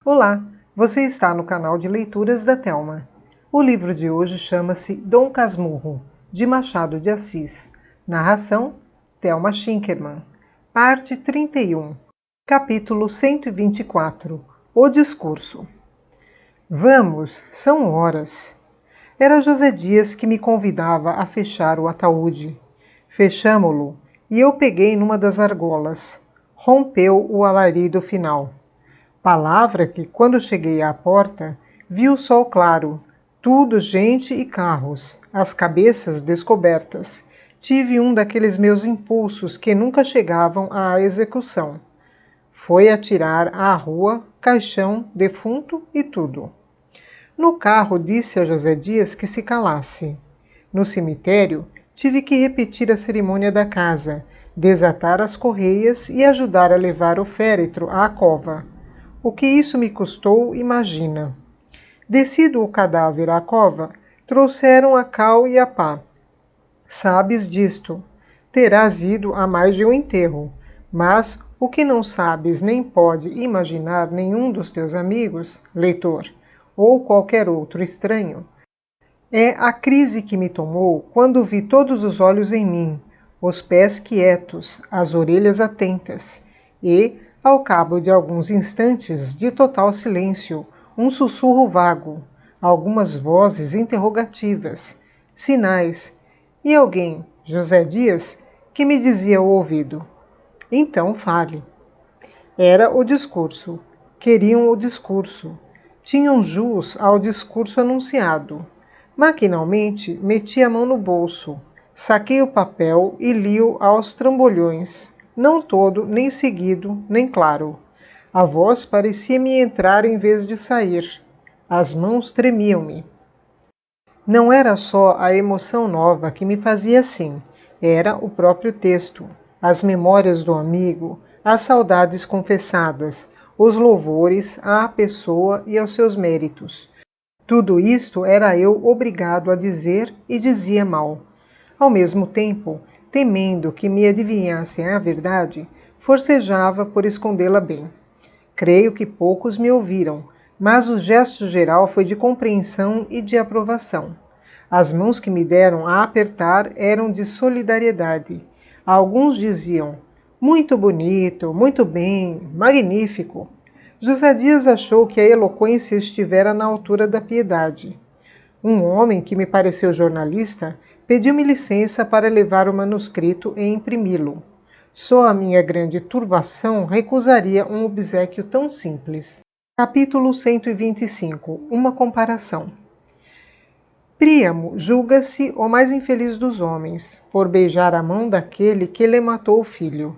Olá, você está no canal de leituras da Thelma. O livro de hoje chama-se Dom Casmurro, de Machado de Assis. Narração, Thelma Schinkelmann. Parte 31. Capítulo 124. O discurso. Vamos, são horas. Era José Dias que me convidava a fechar o ataúde. Fechamo-lo e eu peguei numa das argolas. Rompeu o alarido final. Palavra que, quando cheguei à porta, vi o sol claro, tudo gente e carros, as cabeças descobertas. Tive um daqueles meus impulsos que nunca chegavam à execução. Foi atirar à rua, caixão, defunto e tudo. No carro disse a José Dias que se calasse. No cemitério, tive que repetir a cerimônia da casa, desatar as correias e ajudar a levar o féretro à cova. O que isso me custou, imagina. Descido o cadáver à cova, trouxeram a cal e a pá. Sabes disto. Terás ido a mais de um enterro, mas o que não sabes nem pode imaginar nenhum dos teus amigos, leitor, ou qualquer outro estranho, é a crise que me tomou quando vi todos os olhos em mim, os pés quietos, as orelhas atentas, e, ao cabo de alguns instantes de total silêncio, um sussurro vago, algumas vozes interrogativas, sinais, e alguém, José Dias, que me dizia ao ouvido: então fale. Era o discurso. Queriam o discurso. Tinham jus ao discurso anunciado. Maquinalmente, meti a mão no bolso, saquei o papel e li-o aos trambolhões, não todo, nem seguido, nem claro. A voz parecia-me entrar em vez de sair. As mãos tremiam-me. Não era só a emoção nova que me fazia assim, era o próprio texto, as memórias do amigo, as saudades confessadas, os louvores à pessoa e aos seus méritos. Tudo isto era eu obrigado a dizer e dizia mal. Ao mesmo tempo, temendo que me adivinhassem a verdade, forcejava por escondê-la bem. Creio que poucos me ouviram, mas o gesto geral foi de compreensão e de aprovação. As mãos que me deram a apertar eram de solidariedade. Alguns diziam: muito bonito, muito bem, magnífico. José Dias achou que a eloquência estivera na altura da piedade. Um homem, que me pareceu jornalista, pediu-me licença para levar o manuscrito e imprimi-lo. Só a minha grande turvação recusaria um obséquio tão simples. Capítulo 125. Uma comparação. Príamo julga-se o mais infeliz dos homens, por beijar a mão daquele que lhe matou o filho.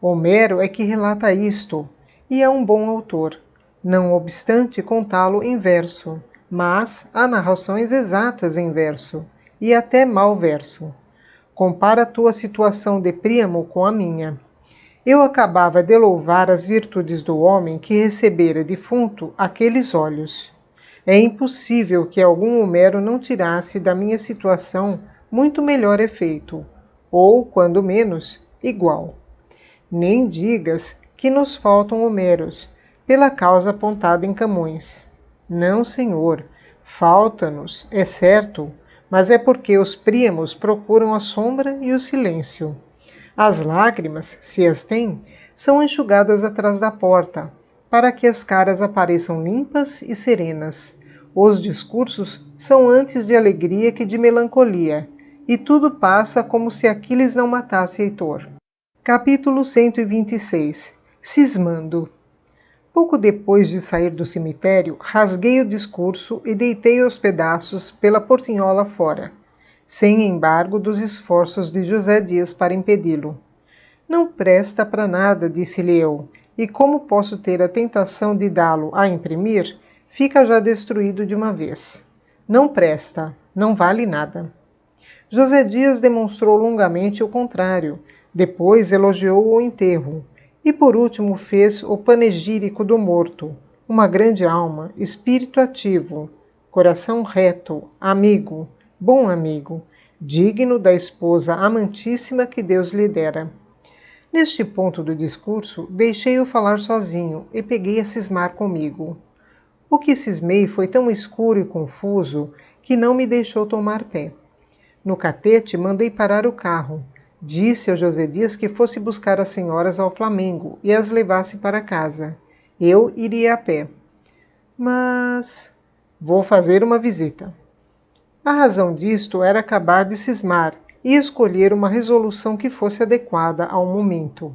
Homero é que relata isto, e é um bom autor, não obstante contá-lo em verso, mas há narrações exatas em verso, e até mau verso. Compara tua situação de Príamo com a minha. Eu acabava de louvar as virtudes do homem que recebera defunto aqueles olhos. É impossível que algum Homero não tirasse da minha situação muito melhor efeito, ou, quando menos, igual. Nem digas que nos faltam Homeros, pela causa apontada em Camões. Não, senhor, falta-nos, é certo, mas é porque os Príamos procuram a sombra e o silêncio. As lágrimas, se as têm, são enxugadas atrás da porta, para que as caras apareçam limpas e serenas. Os discursos são antes de alegria que de melancolia, e tudo passa como se Aquiles não matasse Heitor. Capítulo 126. Cismando. Pouco depois de sair do cemitério, rasguei o discurso e deitei aos pedaços pela portinhola fora, sem embargo dos esforços de José Dias para impedi-lo. Não presta para nada, disse-lhe eu, e como posso ter a tentação de dá-lo a imprimir, fica já destruído de uma vez. Não presta, não vale nada. José Dias demonstrou longamente o contrário, depois elogiou o enterro, e por último fez o panegírico do morto, uma grande alma, espírito ativo, coração reto, amigo, bom amigo, digno da esposa amantíssima que Deus lhe dera. Neste ponto do discurso, deixei-o falar sozinho e peguei a cismar comigo. O que cismei foi tão escuro e confuso que não me deixou tomar pé. No catete, mandei parar o carro. Disse ao José Dias que fosse buscar as senhoras ao Flamengo e as levasse para casa. Eu iria a pé. Mas vou fazer uma visita. A razão disto era acabar de cismar e escolher uma resolução que fosse adequada ao momento.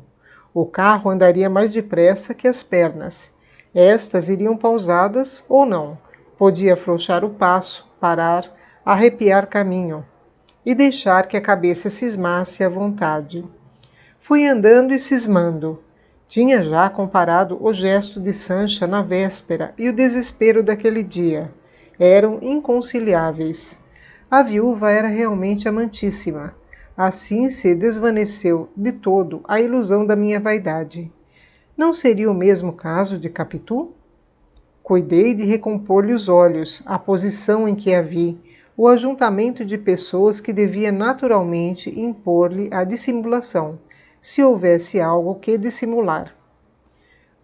O carro andaria mais depressa que as pernas. Estas iriam pausadas ou não. Podia afrouxar o passo, parar, arrepiar caminho e deixar que a cabeça cismasse à vontade. Fui andando e cismando. Tinha já comparado o gesto de Sancha na véspera e o desespero daquele dia. Eram inconciliáveis. A viúva era realmente amantíssima. Assim se desvaneceu de todo a ilusão da minha vaidade. Não seria o mesmo caso de Capitu? Cuidei de recompor-lhe os olhos, a posição em que a vi, o ajuntamento de pessoas que devia naturalmente impor-lhe a dissimulação, se houvesse algo que dissimular.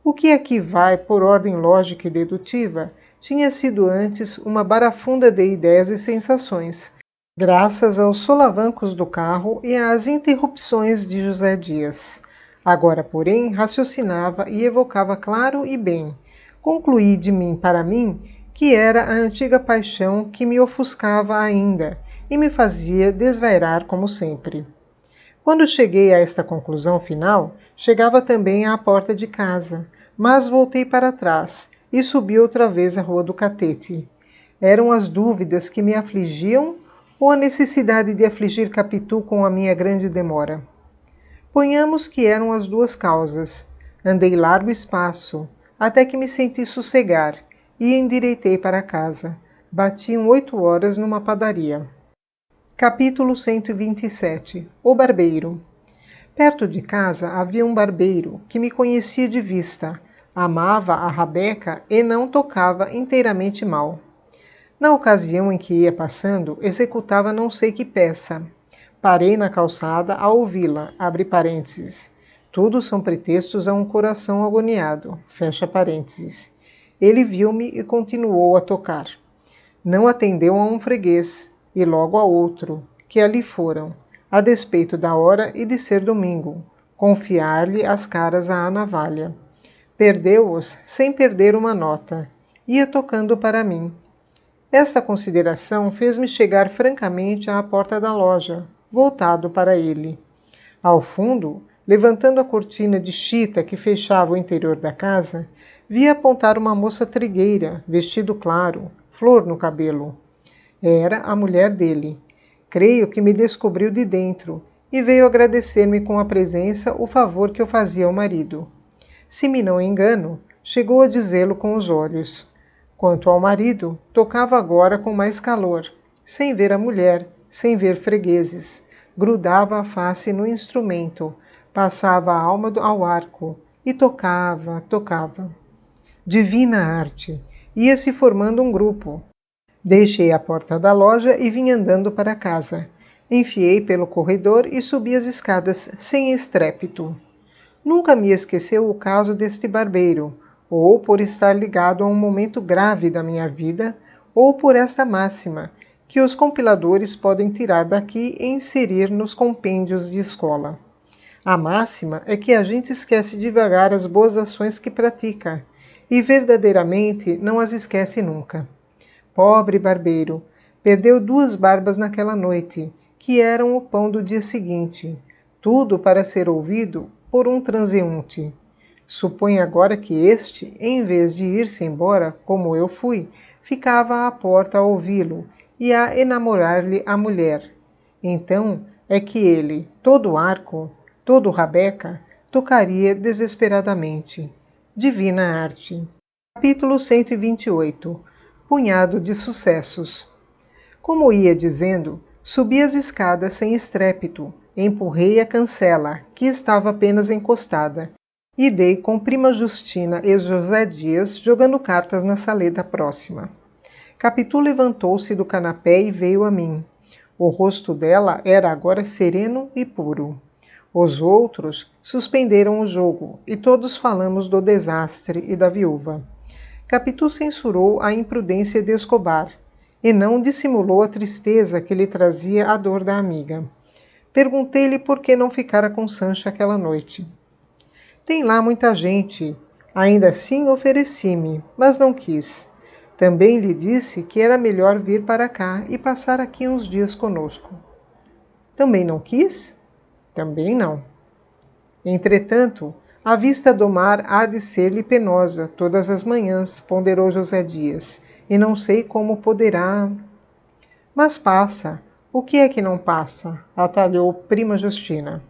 O que aqui vai por ordem lógica e dedutiva tinha sido antes uma barafunda de ideias e sensações, graças aos solavancos do carro e às interrupções de José Dias. Agora, porém, raciocinava e evocava claro e bem. Concluí de mim para mim que era a antiga paixão que me ofuscava ainda e me fazia desvairar como sempre. Quando cheguei a esta conclusão final, chegava também à porta de casa, mas voltei para trás e subi outra vez a Rua do Catete. Eram as dúvidas que me afligiam ou a necessidade de afligir Capitu com a minha grande demora? Ponhamos que eram as duas causas. Andei largo espaço, até que me senti sossegar, e endireitei para casa. Batiam 8 horas numa padaria. Capítulo 127. O barbeiro. Perto de casa havia um barbeiro que me conhecia de vista, amava a rabeca e não tocava inteiramente mal. Na ocasião em que ia passando, executava não sei que peça. Parei na calçada a ouvi-la, abre parênteses. Tudo são pretextos a um coração agoniado, fecha parênteses. Ele viu-me e continuou a tocar. Não atendeu a um freguês, e logo a outro, que ali foram, a despeito da hora e de ser domingo, confiar-lhe as caras à navalha. Perdeu-os sem perder uma nota. Ia tocando para mim. Esta consideração fez-me chegar francamente à porta da loja, voltado para ele. Ao fundo, levantando a cortina de chita que fechava o interior da casa, vi apontar uma moça trigueira, vestido claro, flor no cabelo. Era a mulher dele. Creio que me descobriu de dentro e veio agradecer-me com a presença o favor que eu fazia ao marido. Se me não engano, chegou a dizê-lo com os olhos. Quanto ao marido, tocava agora com mais calor, sem ver a mulher, sem ver fregueses. Grudava a face no instrumento, passava a alma ao arco e tocava, tocava. Divina arte! Ia-se formando um grupo. Deixei a porta da loja e vim andando para casa. Enfiei pelo corredor e subi as escadas sem estrépito. Nunca me esqueceu o caso deste barbeiro, ou por estar ligado a um momento grave da minha vida, ou por esta máxima, que os compiladores podem tirar daqui e inserir nos compêndios de escola. A máxima é que a gente esquece devagar as boas ações que pratica, e verdadeiramente não as esquece nunca. Pobre barbeiro, perdeu 2 barbas naquela noite, que eram o pão do dia seguinte, tudo para ser ouvido por um transeunte. Supõe agora que este, em vez de ir-se embora, como eu fui, ficava à porta a ouvi-lo e a enamorar-lhe a mulher. Então é que ele, todo arco, todo rabeca, tocaria desesperadamente. Divina arte. Capítulo 128. Punhado de sucessos. Como ia dizendo, subi as escadas sem estrépito, empurrei a cancela, que estava apenas encostada, e dei com prima Justina e José Dias jogando cartas na saleta próxima. Capitu levantou-se do canapé e veio a mim. O rosto dela era agora sereno e puro. Os outros, suspenderam o jogo e todos falamos do desastre e da viúva. Capitu censurou a imprudência de Escobar e não dissimulou a tristeza que lhe trazia a dor da amiga. Perguntei-lhe por que não ficara com Sancha aquela noite. Tem lá muita gente. Ainda assim ofereci-me, mas não quis. Também lhe disse que era melhor vir para cá e passar aqui uns dias conosco. Também não quis? Também não. Entretanto, a vista do mar há de ser-lhe penosa todas as manhãs, ponderou José Dias, e não sei como poderá... Mas passa. O que é que não passa? Atalhou prima Justina.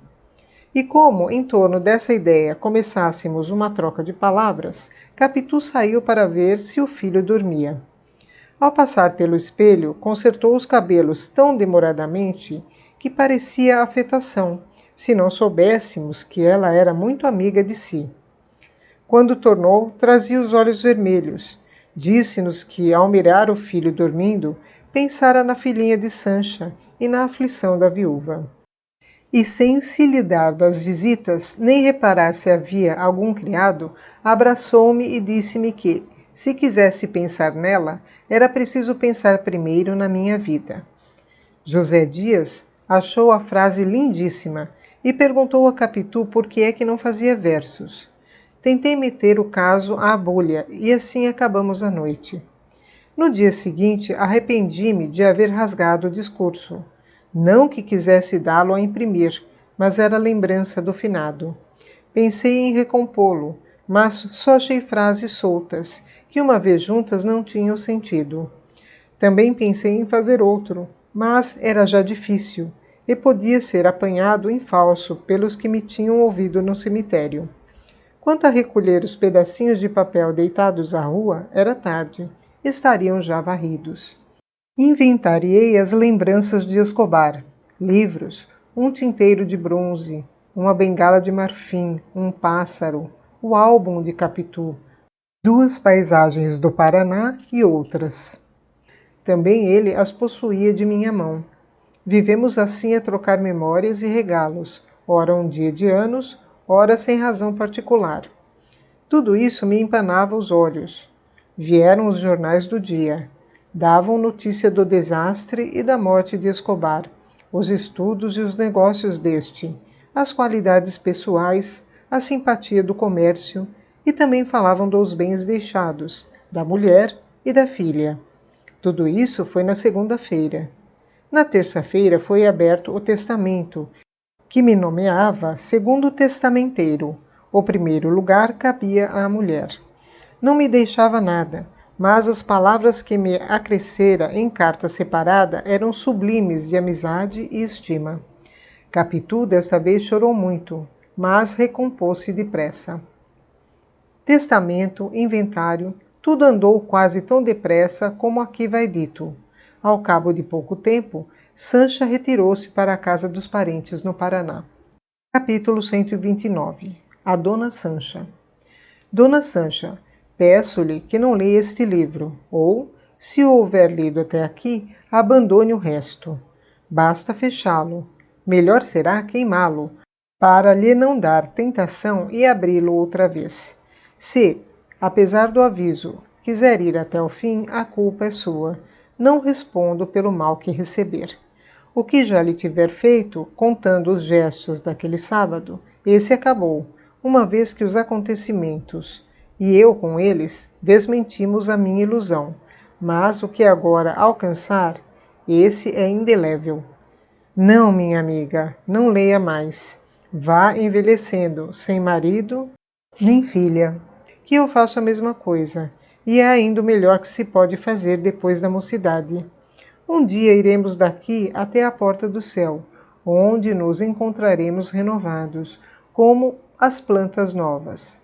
E como, em torno dessa ideia, começássemos uma troca de palavras, Capitu saiu para ver se o filho dormia. Ao passar pelo espelho, consertou os cabelos tão demoradamente que parecia afetação, se não soubéssemos que ela era muito amiga de si. Quando tornou, trazia os olhos vermelhos. Disse-nos que, ao mirar o filho dormindo, pensara na filhinha de Sancha e na aflição da viúva. E sem se lhe dar das visitas, nem reparar se havia algum criado, abraçou-me e disse-me que, se quisesse pensar nela, era preciso pensar primeiro na minha vida. José Dias achou a frase lindíssima e perguntou a Capitu por que é que não fazia versos. Tentei meter o caso à bolha e assim acabamos a noite. No dia seguinte, arrependi-me de haver rasgado o discurso. Não que quisesse dá-lo a imprimir, mas era lembrança do finado. Pensei em recompô-lo, mas só achei frases soltas, que uma vez juntas não tinham sentido. Também pensei em fazer outro, mas era já difícil, e podia ser apanhado em falso pelos que me tinham ouvido no cemitério. Quanto a recolher os pedacinhos de papel deitados à rua, era tarde, estariam já varridos. Inventariei as lembranças de Escobar, livros, um tinteiro de bronze, uma bengala de marfim, um pássaro, o álbum de Capitu, 2 paisagens do Paraná e outras. Também ele as possuía de minha mão. Vivemos assim a trocar memórias e regalos, ora um dia de anos, ora sem razão particular. Tudo isso me empanava os olhos. Vieram os jornais do dia. Davam notícia do desastre e da morte de Escobar, os estudos e os negócios deste, as qualidades pessoais, a simpatia do comércio, e também falavam dos bens deixados, da mulher e da filha. Tudo isso foi na segunda-feira. Na terça-feira foi aberto o testamento, que me nomeava segundo testamenteiro. O primeiro lugar cabia à mulher. Não me deixava nada, mas as palavras que me acrescera em carta separada eram sublimes de amizade e estima. Capitu desta vez chorou muito, mas recompôs-se depressa. Testamento, inventário, tudo andou quase tão depressa como aqui vai dito. Ao cabo de pouco tempo, Sancha retirou-se para a casa dos parentes no Paraná. Capítulo 129. A Dona Sancha. Dona Sancha, peço-lhe que não leia este livro, ou, se o houver lido até aqui, abandone o resto. Basta fechá-lo. Melhor será queimá-lo, para lhe não dar tentação e abri-lo outra vez. Se, apesar do aviso, quiser ir até o fim, a culpa é sua. Não respondo pelo mal que receber. O que já lhe tiver feito, contando os gestos daquele sábado, esse acabou, uma vez que os acontecimentos, e eu com eles, desmentimos a minha ilusão. Mas o que agora alcançar, esse é indelével. Não, minha amiga, não leia mais. Vá envelhecendo, sem marido, nem filha, que eu faço a mesma coisa, e é ainda o melhor que se pode fazer depois da mocidade. Um dia iremos daqui até a porta do céu, onde nos encontraremos renovados, como as plantas novas.